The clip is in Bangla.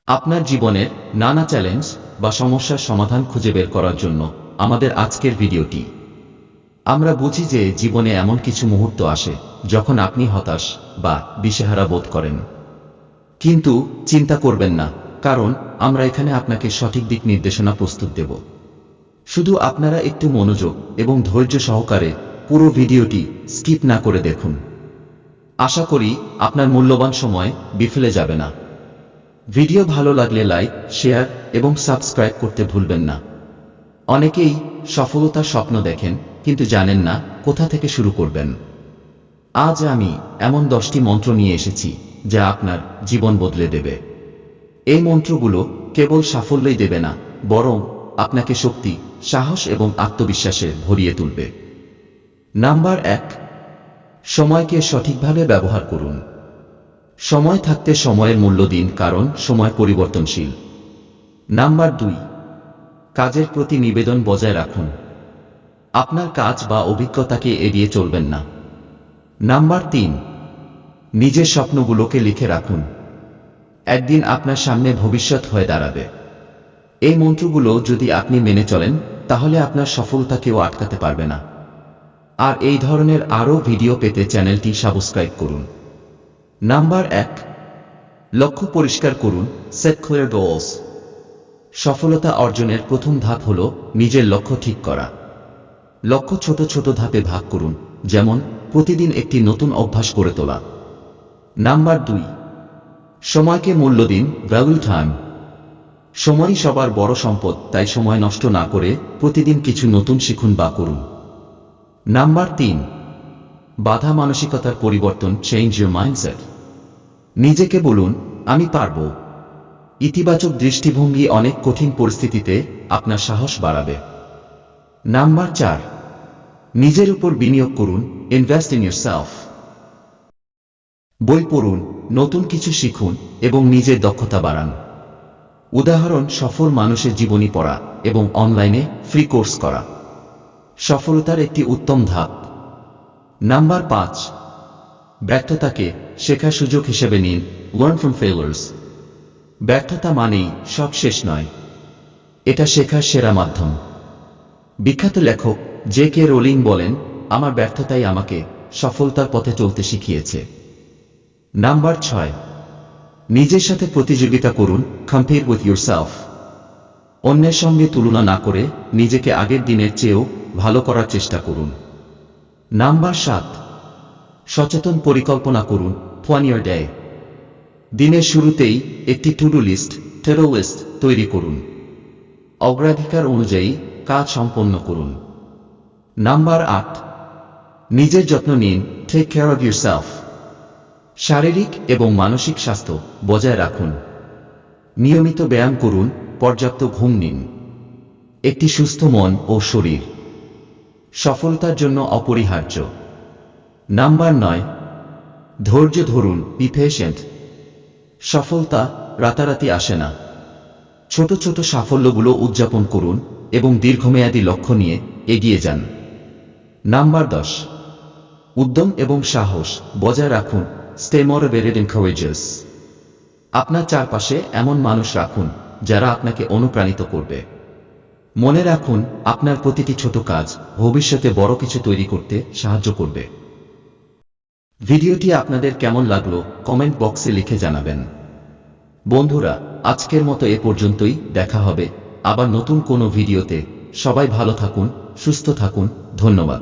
আপনার জীবনের নানা চ্যালেঞ্জ বা সমস্যার সমাধান খুঁজে বের করার জন্য আমাদের আজকের ভিডিওটি। আমরা বুঝি যে জীবনে এমন কিছু মুহূর্ত আসে যখন আপনি হতাশ বা দিশেহারা বোধ করেন, কিন্তু চিন্তা করবেন না, কারণ আমরা এখানে আপনাকে সঠিক দিক নির্দেশনা প্রস্তুত দেব। শুধু আপনারা একটু মনোযোগ এবং ধৈর্য সহকারে পুরো ভিডিওটি স্কিপ না করে দেখুন। আশা করি আপনার মূল্যবান সময় বিফলে যাবে না। ভিডিও ভালো লাগলে লাইক, শেয়ার এবং সাবস্ক্রাইব করতে ভুলবেন না। অনেকেই সফলতার স্বপ্ন দেখেন কিন্তু জানেন না কোথা থেকে শুরু করবেন। আজ আমি এমন 10টি মন্ত্র নিয়ে এসেছি যা আপনার জীবন বদলে দেবে। এই মন্ত্রগুলো কেবল সাফল্যই দেবে না, বরং আপনাকে শক্তি, সাহস এবং আত্মবিশ্বাসে ভরিয়ে তুলবে। নাম্বার 1, সময়কে সঠিকভাবে ব্যবহার করুন। সময় থাকতে সময়ের মূল্য দিন, কারণ সময় পরিবর্তনশীল। নাম্বার 2, কাজের প্রতি নিবেদন বজায় রাখুন। আপনার কাজ বা অভিজ্ঞতাকে এড়িয়ে চলবেন না। নাম্বার 3, নিজের স্বপ্নগুলোকে লিখে রাখুন। একদিন আপনার সামনে ভবিষ্যৎ হয়ে দাঁড়াবে। এই মন্ত্রগুলো যদি আপনি মেনে চলেন, তাহলে আপনার সফলতা কেউ আটকাতে পারবে না। আর এই ধরনের আরও ভিডিও পেতে চ্যানেলটি সাবস্ক্রাইব করুন। নাম্বার 1, লক্ষ্য পরিষ্কার করুন। Set clear goals. সফলতা অর্জনের প্রথম ধাপ হল নিজের লক্ষ্য ঠিক করা। লক্ষ্য ছোট ছোট ধাপে ভাগ করুন, যেমন প্রতিদিন একটি নতুন অভ্যাস গড়ে তোলা। নাম্বার 2, সময়কে মূল্য দিন। Value time. সময়ই সবার বড় সম্পদ, তাই সময় নষ্ট না করে প্রতিদিন কিছু নতুন শিখুন বা করুন। নাম্বার 3, বাধা মানসিকতার পরিবর্তন। Change your mindset. নিজেকে বলুন, আমি পারব। ইতিবাচক দৃষ্টিভঙ্গি অনেক কঠিন পরিস্থিতিতে আপনার সাহস বাড়াবে। নাম্বার 4, নিজের উপর বিনিয়োগ করুন। Invest in yourself. বই পড়ুন, নতুন কিছু শিখুন এবং নিজের দক্ষতা বাড়ান। উদাহরণ, সফল মানুষের জীবনী পড়া এবং অনলাইনে ফ্রি কোর্স করা সফলতার একটি উত্তম ধাপ। নাম্বার 5, ব্যর্থতাকে শেখার সুযোগ হিসেবে নিন। Learn from ফেইলিয়ার্স। ব্যর্থতা মানেই সব শেষ নয়, এটা শেখার সেরা মাধ্যম। বিখ্যাত লেখক জে.কে. রোলিং বলেন, আমার ব্যর্থতাই আমাকে সফলতার পথে চলতে শিখিয়েছে। নাম্বার 6, নিজের সাথে প্রতিযোগিতা করুন। Compete with yourself. অন্যের সঙ্গে তুলনা না করে নিজেকে আগের দিনের চেয়েও ভালো করার চেষ্টা করুন। নাম্বার 7, সচেতন পরিকল্পনা করুন। Plan your day. দিনের শুরুতেই একটি টু ডু লিস্ট তৈরি করুন। অগ্রাধিকার অনুযায়ী কাজ সম্পন্ন করুন। নাম্বার 8, নিজের যত্ন নিন। Take care of yourself. শারীরিক এবং মানসিক স্বাস্থ্য বজায় রাখুন। নিয়মিত ব্যায়াম করুন, পর্যাপ্ত ঘুম নিন। একটি সুস্থ মন ও শরীর সফলতার জন্য অপরিহার্য। নাম্বার 9, ধৈর্য ধরুন। Be patient. সফলতা রাতারাতি আসে না। ছোট ছোট সাফল্যগুলো উদযাপন করুন এবং দীর্ঘমেয়াদী লক্ষ্য নিয়ে এগিয়ে যান। নাম্বার 10, উদ্যম এবং সাহস বজায় রাখুন। Stay motivated and courageous. আপনার চারপাশে এমন মানুষ রাখুন যারা আপনাকে অনুপ্রাণিত করবে। মনে রাখুন, আপনার প্রতিটি ছোট কাজ ভবিষ্যতে বড় কিছু তৈরি করতে সাহায্য করবে। ভিডিওটি আপনাদের কেমন লাগলো কমেন্ট বক্সে লিখে জানাবেন। বন্ধুরা, আজকের মতো এ পর্যন্তই। দেখা হবে আবার নতুন কোনো ভিডিওতে। সবাই ভালো থাকুন, সুস্থ থাকুন। ধন্যবাদ।